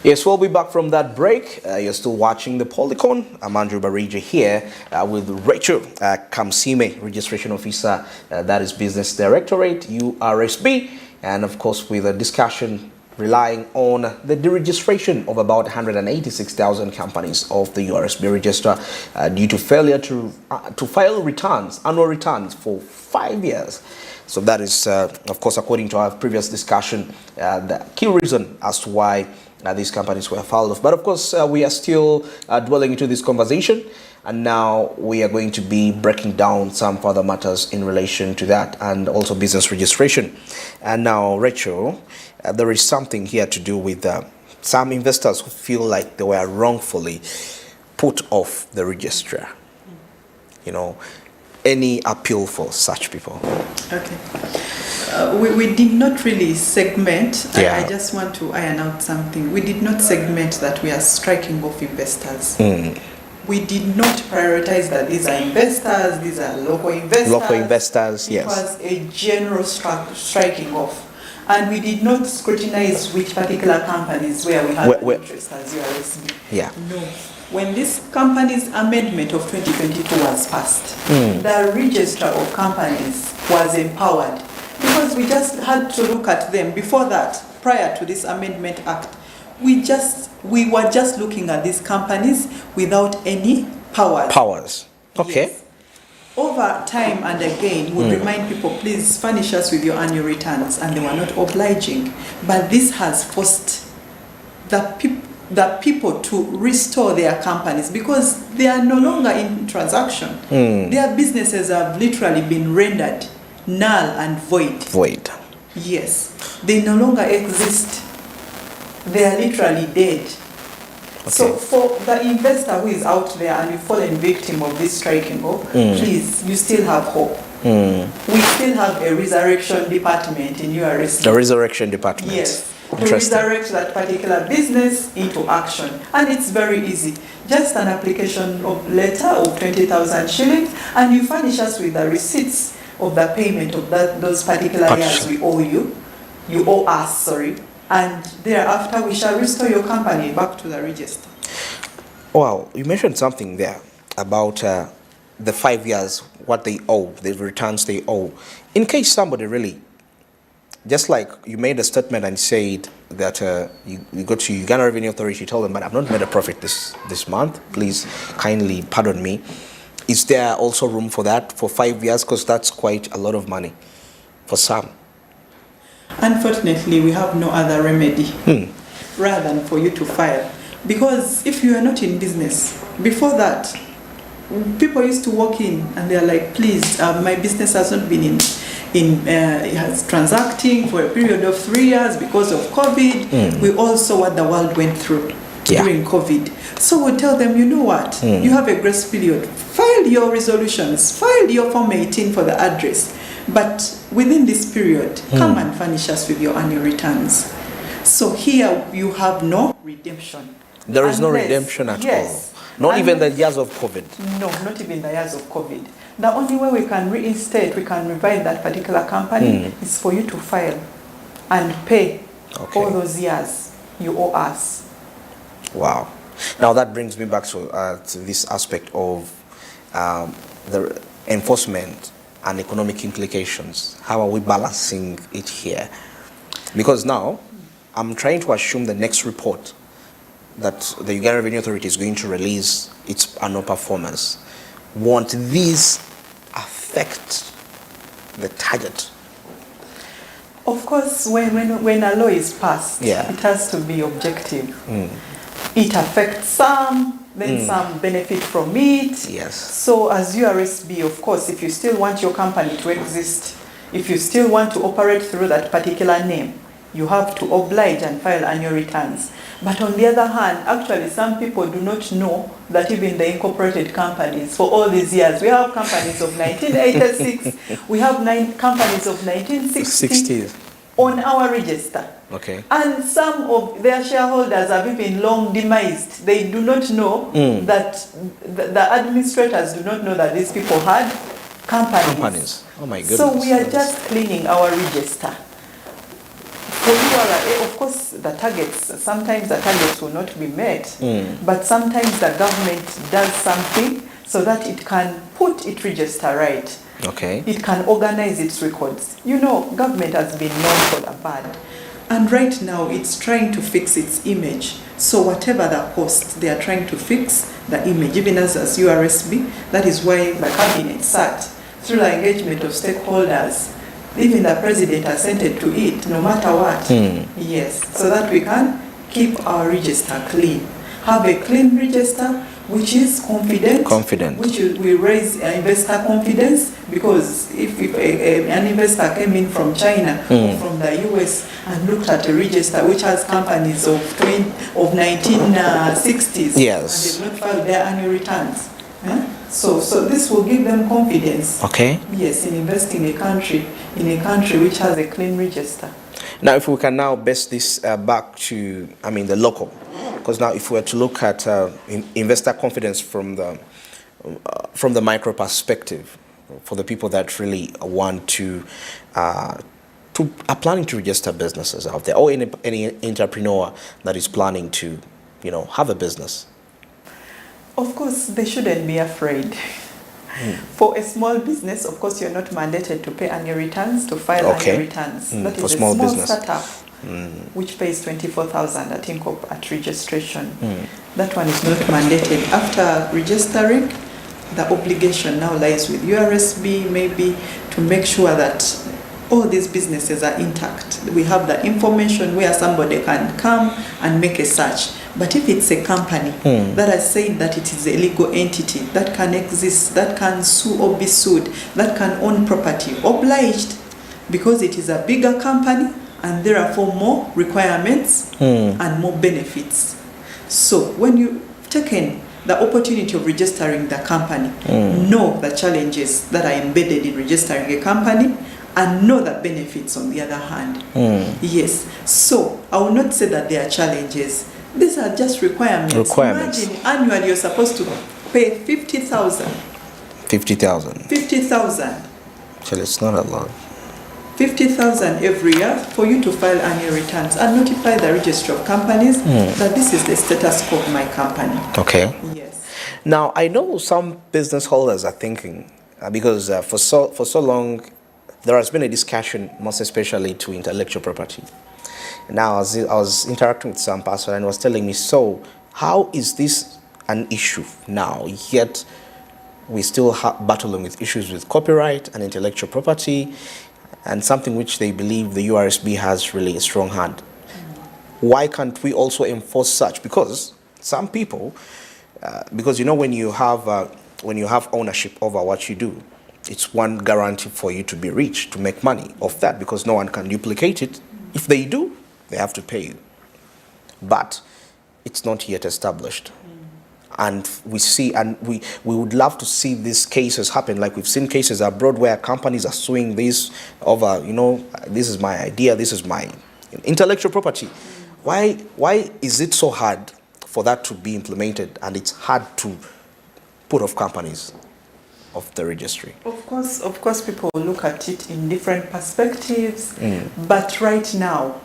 Yes, we'll be back from that break. You're still watching the Policon. I'm Andrew Barija here with Rachel Kamsime, Registration Officer, that is Business Directorate, URSB, and of course with a discussion relying on the deregistration of about 186,000 companies of the URSB register due to failure to file returns, annual returns for 5 years. So that is, of course, according to our previous discussion, the key reason as to why these companies were filed off. But of course, we are still dwelling into this conversation, and now we are going to be breaking down some further matters in relation to that and also business registration. And now, Rachel, there is something here to do with some investors who feel like they were wrongfully put off the register. You know, any appeal for such people? Okay. We did not really segment. Yeah. I just want to iron out something. We did not segment that we are striking off investors. We did not prioritize that these are investors, these are local investors. Local investors, yes. It was a general striking off. And we did not scrutinize which particular companies where we had interest as URSB. Yeah. No. When this company's amendment of 2022 was passed, the register of companies was empowered, because we just had to look at them. Before that, prior to this amendment act, we were just looking at these companies without any powers. Okay. Yes. Over time and again, we remind people, please furnish us with your annual returns, and they were not obliging. But this has forced the people to restore their companies, because they are no longer in transaction. Their businesses have literally been rendered null and void. Yes. They no longer exist. They are literally dead. Okay. So for the investor who is out there and you've fallen victim of this striking off, please, you still have hope. We still have a resurrection department in URSB. The resurrection department. Yes. To resurrect that particular business into action. And it's very easy. Just an application of letter of 20,000 shillings, and you furnish us with the receipts of the payment of those particular years we owe you. You owe us, sorry. And thereafter we shall restore your company back to the register. Well, you mentioned something there about the 5 years, what they owe, the returns they owe. In case somebody really, just like you made a statement and said that you go to Uganda Revenue Authority, tell them, but I've not made a profit this month, please kindly pardon me. Is there also room for that for 5 years? Because that's quite a lot of money for some. Unfortunately, we have no other remedy rather than for you to file. Because if you are not in business, before that, people used to walk in and they're like, please, my business has not been it has transacting for a period of 3 years because of COVID. We all saw what the world went through during COVID. So we'll tell them, you know what, you have a grace period. File your resolutions, file your Form 18 for the address. But within this period, come and furnish us with your annual returns. So here you have no redemption. There is no redemption at all. Not even the years of COVID. No, not even the years of COVID. The only way we can reinstate, we can revive that particular company is for you to file and pay all those years you owe us. Wow. Now that brings me back to this aspect of the enforcement and economic implications. How are we balancing it here? Because now I'm trying to assume the next report that the Uganda Revenue Authority is going to release its annual performance. Won't these affect the target? Of course, when a law is passed, it has to be objective. It affects some, then some benefit from it. Yes. So as URSB, of course, if you still want your company to exist, if you still want to operate through that particular name, you have to oblige and file annual returns. But on the other hand, actually some people do not know that even the incorporated companies, for all these years, we have companies of 1986, we have companies of 1960 on our register. Okay. And some of their shareholders have even long demised. They do not know that the administrators do not know that these people had companies. Oh my goodness. So we are just cleaning our register For URA, of course, sometimes the targets will not be met, but sometimes the government does something so that it can put its register right. Okay. It can organize its records. You know, government has been known for the bad. And right now, it's trying to fix its image. So whatever the cost, they are trying to fix the image, even as URSB. That is why the cabinet sat through the engagement of stakeholders. Even the president assented to it, no matter what. Yes, so that we can keep our register clean. Have a clean register which is confident, which will raise investor confidence, because if an investor came in from China or from the US and looked at a register which has companies of 1960s, yes, and they've not filed their annual returns, so this will give them confidence. Okay. Yes, in investing in a country which has a clean register. Now, if we can now base this back to, the local, because now if we were to look at investor confidence from the micro perspective, for the people that really want to are planning to register businesses out there, or any entrepreneur that is planning to, have a business. Of course, they shouldn't be afraid. For a small business, of course, you're not mandated to pay annual returns, to file annual returns. That is for a small business startup, which pays 24,000 at registration. That one is not mandated. After registering, the obligation now lies with URSB, maybe to make sure that all these businesses are intact. We have the information where somebody can come and make a search. But if it's a company that has said that it is a legal entity that can exist, that can sue or be sued, that can own property, obliged, because it is a bigger company and therefore more requirements and more benefits. So when you've taken the opportunity of registering the company, know the challenges that are embedded in registering a company, and know the benefits on the other hand. Yes. So I will not say that there are challenges. These are just requirements. Imagine annually you're supposed to pay 50,000. 50,000. 50,000. Actually, it's not a lot. 50,000 every year for you to file annual returns and notify the registry of companies that this is the status quo of my company. Okay. Yes. Now, I know some business holders are thinking, because for so long, there has been a discussion, most especially to intellectual property. Now, I was interacting with some person and was telling me, so how is this an issue now? Yet we still battling with issues with copyright and intellectual property, and something which they believe the URSB has really a strong hand. Why can't we also enforce such? Because some people, because when you have ownership over what you do, it's one guarantee for you to be rich, to make money off that, because no one can duplicate it. If they do, they have to pay you. But it's not yet established. And we would love to see these cases happen. Like we've seen cases abroad where companies are suing this over, this is my idea, this is my intellectual property. Why is it so hard for that to be implemented, and it's hard to put off companies of the registry? Of course, people look at it in different perspectives, but right now,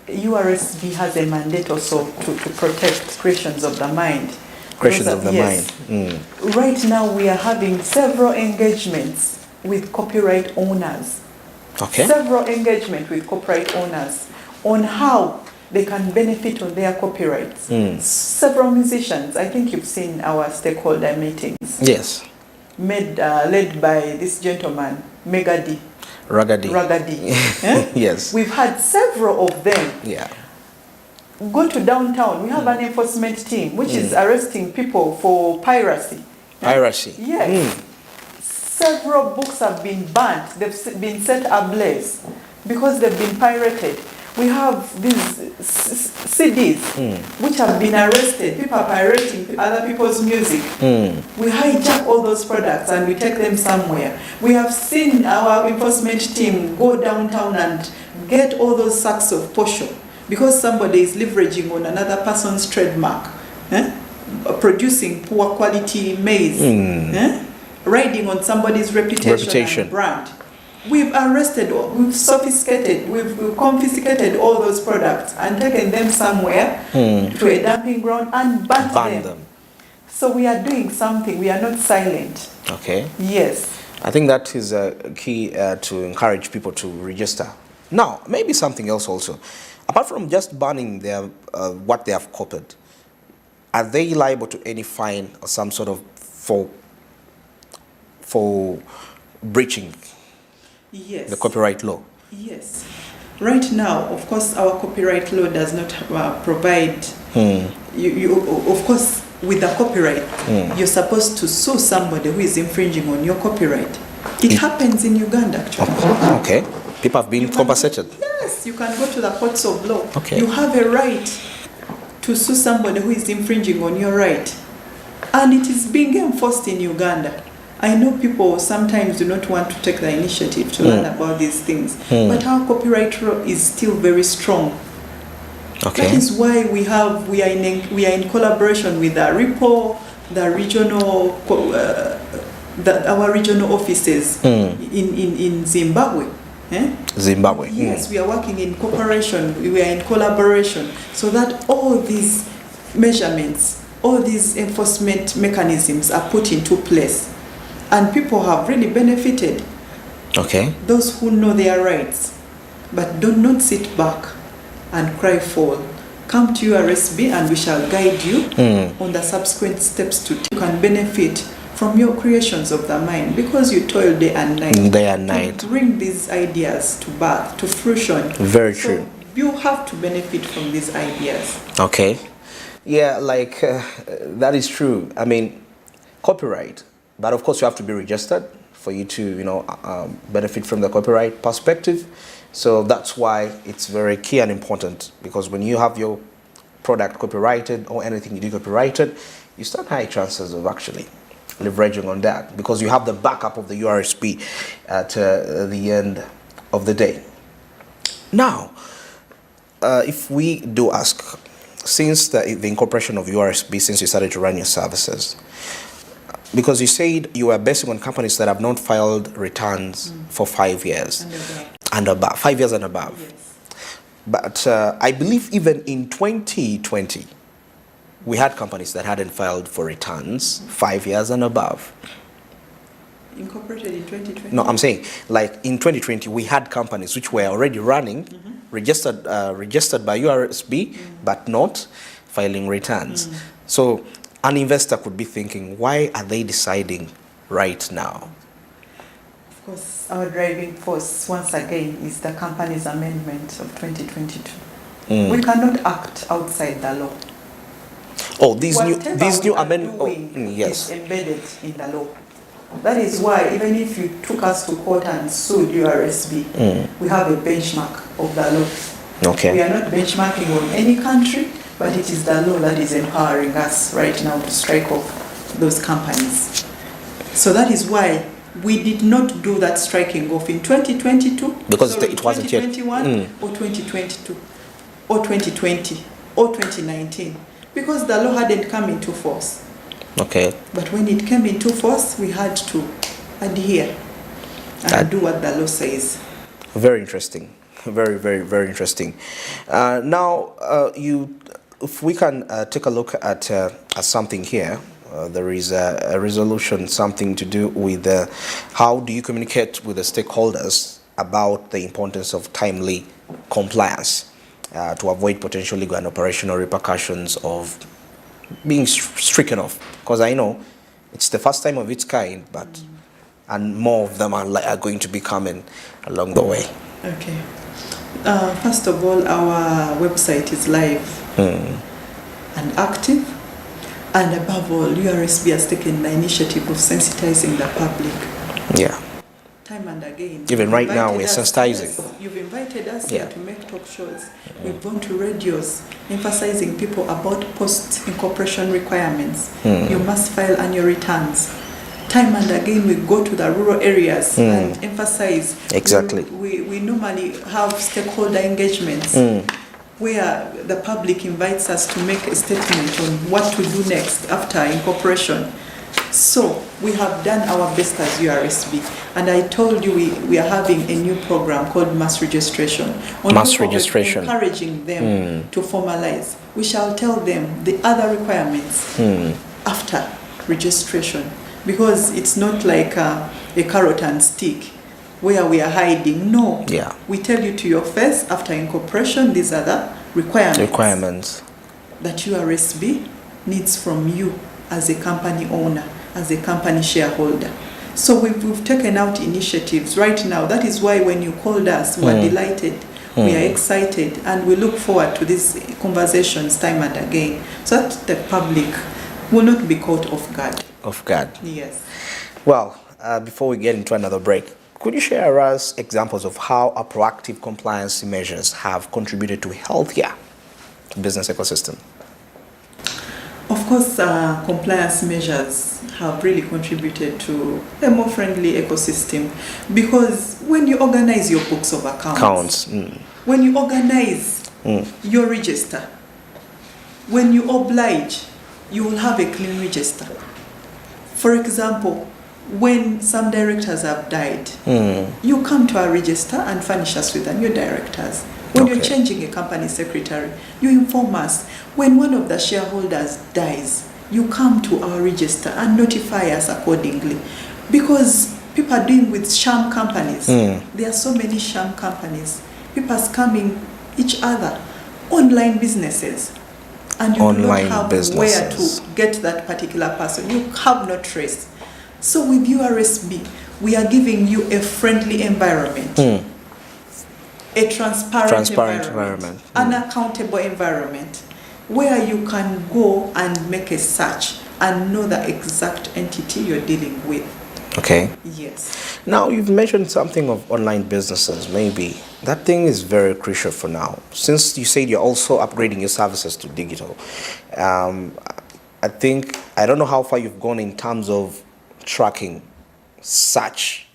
URSB has a mandate also to protect creations of the mind. Creations of the mind. Right now, we are having several engagements with copyright owners. Okay. Several engagements with copyright owners on how they can benefit on their copyrights. Several musicians, I think you've seen our stakeholder meetings. Yes. Led by this gentleman, Ragadi. Yes. We've had several of them. Yeah. Go to downtown. We have an enforcement team which is arresting people for piracy. Piracy. Yes. Several books have been burnt. They've been set ablaze because they've been pirated. We have these CDs which have been arrested. People are pirating other people's music. We hijack all those products and we take them somewhere. We have seen our enforcement team go downtown and get all those sacks of posho because somebody is leveraging on another person's trademark, producing poor quality maize, riding on somebody's reputation and brand. we've arrested, we've sophisticated, we've confiscated all those products and taken them somewhere to a dumping ground and banned them. So we are doing something. We are not silent. Okay. Yes. I think that is a key to encourage people to register. Now, maybe something else also. Apart from just banning their what they have copied, are they liable to any fine or some sort of for breaching the copyright law? Yes. Right now, of course, our copyright law does not provide. Of course, with the copyright, you're supposed to sue somebody who is infringing on your copyright. It happens in Uganda, actually. Okay. People have been compensated. Yes, you can go to the courts of law. Okay. You have a right to sue somebody who is infringing on your right. And it is being enforced in Uganda. I know people sometimes do not want to take the initiative to learn about these things, but our copyright law is still very strong. Okay. That is why we are in collaboration with the RIPO, the regional, our regional offices in Zimbabwe. Zimbabwe. Yes, we are working in cooperation. We are in collaboration, so that all these measurements, all these enforcement mechanisms are put into place, and people have really benefited. Okay. Those who know their rights, but do not sit back and cry foul. Come to URSB and we shall guide you on the subsequent steps to you can benefit from your creations of the mind, because you toil day and night. To bring these ideas to birth, to fruition. Very true. So you have to benefit from these ideas. Okay. Yeah, like that is true. I mean, copyright, but of course you have to be registered for you to, benefit from the copyright perspective. So that's why it's very key and important, because when you have your product copyrighted or anything you do copyrighted, you stand high chances of actually leveraging on that, because you have the backup of the URSB at the end of the day. Now, if we do ask, since the incorporation of URSB, since you started to run your services, because you said you were basing on companies that have not filed returns for 5 years and above, 5 years and above. Yes. But I believe even in 2020, we had companies that hadn't filed for returns 5 years and above. Incorporated in 2020? No, I'm saying, like in 2020, we had companies which were already running, registered by URSB, but not filing returns. So an investor could be thinking, why are they deciding right now? Of course, our driving force, once again, is the company's amendment of 2022. We cannot act outside the law. Oh, these new amendments, yes, is embedded in the law. That is why even if you took us to court and sued URSB, we have a benchmark of the law. Okay. We are not benchmarking on any country, but it is the law that is empowering us right now to strike off those companies. So that is why we did not do that striking off in 2022, because it wasn't yet 2021 or 2022 or 2020 or 2019, because the law hadn't come into force. Okay. But when it came into force, we had to adhere and do what the law says. Very interesting. Very, very, very interesting. Now, if we can take a look at something here. There is a resolution, something to do with how do you communicate with the stakeholders about the importance of timely compliance to avoid potential legal and operational repercussions of being stricken off. Because I know it's the first time of its kind, and more of them are going to be coming along the way. Okay. First of all, our website is live and active. And above all, URSB has taken the initiative of sensitizing the public. Yeah. Time and again. Even right now, we're sensitizing. Yes, you've invited us here to make talk shows. We've gone to radios, emphasizing people about post-incorporation requirements. You must file annual returns. Time and again, we go to the rural areas and emphasize. Exactly. We normally have stakeholder engagements. Where the public invites us to make a statement on what to do next after incorporation. So we have done our best as URSB, and I told you we are having a new program called mass registration. On Mass top of registration. encouraging them to formalize. We shall tell them the other requirements after registration, because it's not like a carrot and stick where we are hiding. No. Yeah. We tell you to your face after incorporation, these are the requirements that URSB needs from you as a company owner, as a company shareholder. So we've taken out initiatives right now. That is why when you called us, we're delighted, we are excited, and we look forward to these conversations time and again, so that the public will not be caught off guard. Off guard. Yes. Well, before we get into another break, could you share us examples of how our proactive compliance measures have contributed to a healthier business ecosystem? Of course, compliance measures have really contributed to a more friendly ecosystem, because when you organize your books of accounts, when you organize your register, when you oblige, you will have a clean register. For example, when some directors have died, you come to our register and furnish us with the new directors. When you're changing a company secretary, you inform us. When one of the shareholders dies, you come to our register and notify us accordingly. Because people are doing with sham companies. There are so many sham companies. People are scamming each other. Online businesses. And you do not have where to get that particular person. You have no trace. So with URSB, we are giving you a friendly environment, a transparent environment, an accountable environment, where you can go and make a search and know the exact entity you're dealing with. Okay. Yes. Now, you've mentioned something of online businesses. Maybe that thing is very crucial for now. Since you said you're also upgrading your services to digital, I think, I don't know how far you've gone in terms of tracking such,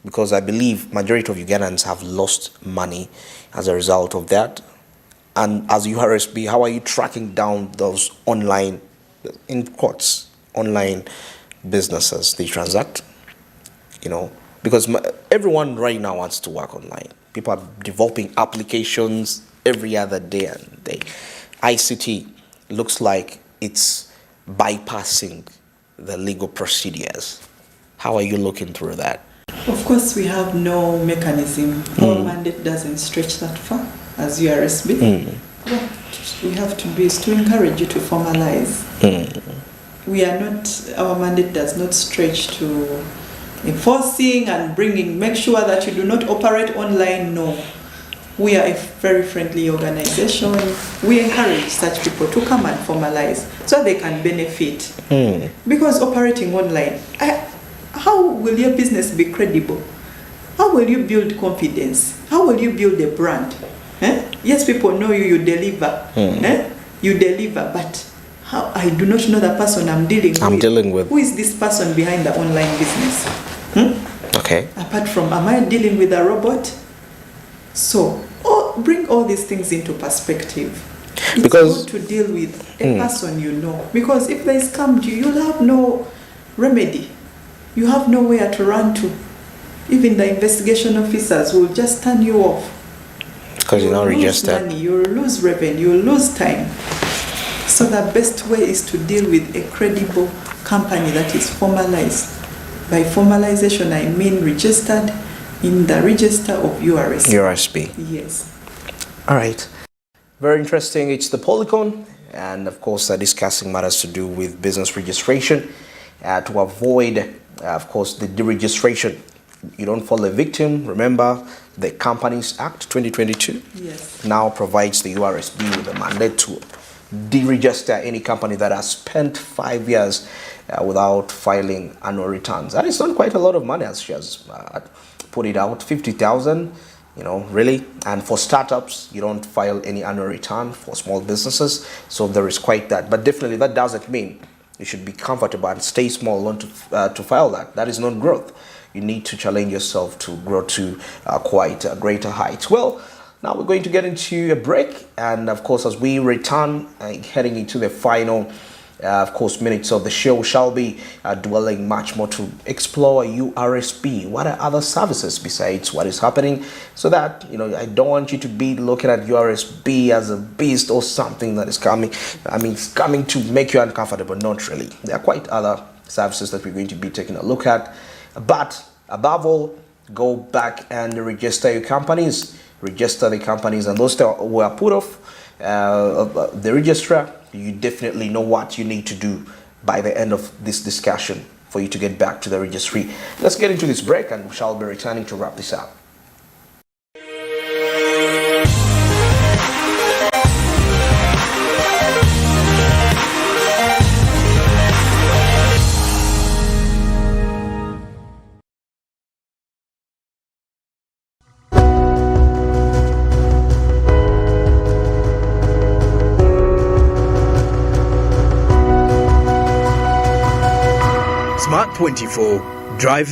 because I believe majority of Ugandans have lost money as a result of that. And as URSB, how are you tracking down those online, in quotes, online businesses they transact? You know, because everyone right now wants to work online. People are developing applications every other day and day. ICT looks like it's bypassing the legal procedures. How are you looking through that? Of course, we have no mechanism. Our mandate doesn't stretch that far as URSB. What we have to do is to encourage you to formalize. We are not, our mandate does not stretch to enforcing and bringing, make sure that you do not operate online. No. We are a very friendly organization. We encourage such people to come and formalize so they can benefit. Because operating online, how will your business be credible? How will you build confidence? How will you build a brand? Yes, people know you, you deliver. You deliver, but how? I do not know the person I'm dealing with. Who is this person behind the online business? Okay. Apart from, am I dealing with a robot? So, bring all these things into perspective. It's good to deal with a person you know. Because if they scammed you, you'll have no remedy. You have nowhere to run to. Even the investigation officers will just turn you off. Because you're not registered. You'll lose money, you'll lose revenue, you'll lose time. So the best way is to deal with a credible company that is formalized. By formalization, I mean registered in the register of URSB. URSB. Yes. All right. Very interesting. It's the Policon, and of course, discussing matters to do with business registration to avoid, of course, the deregistration. You don't fall a victim. Remember, the Companies Act 2022 now provides the URSB with a mandate to deregister any company that has spent 5 years without filing annual returns. That is not quite a lot of money, as she has put it out, 50,000, you know, really. And for startups, you don't file any annual return for small businesses. So there is quite that. But definitely that doesn't mean you should be comfortable and stay small to file that. That is not growth. You need to challenge yourself to grow to quite greater heights. Well, now we're going to get into a break. And of course, as we return, heading into the final Of course, minutes of the show shall be dwelling much more to explore URSB. What are other services besides what is happening? So that, I don't want you to be looking at URSB as a beast or something that is coming. It's coming to make you uncomfortable. Not really. There are quite other services that we're going to be taking a look at. But above all, go back and register your companies. Register the companies, and those that were put off the registrar, you definitely know what you need to do by the end of this discussion for you to get back to the registry. Let's get into this break, and we shall be returning to wrap this up. Smart 24, driving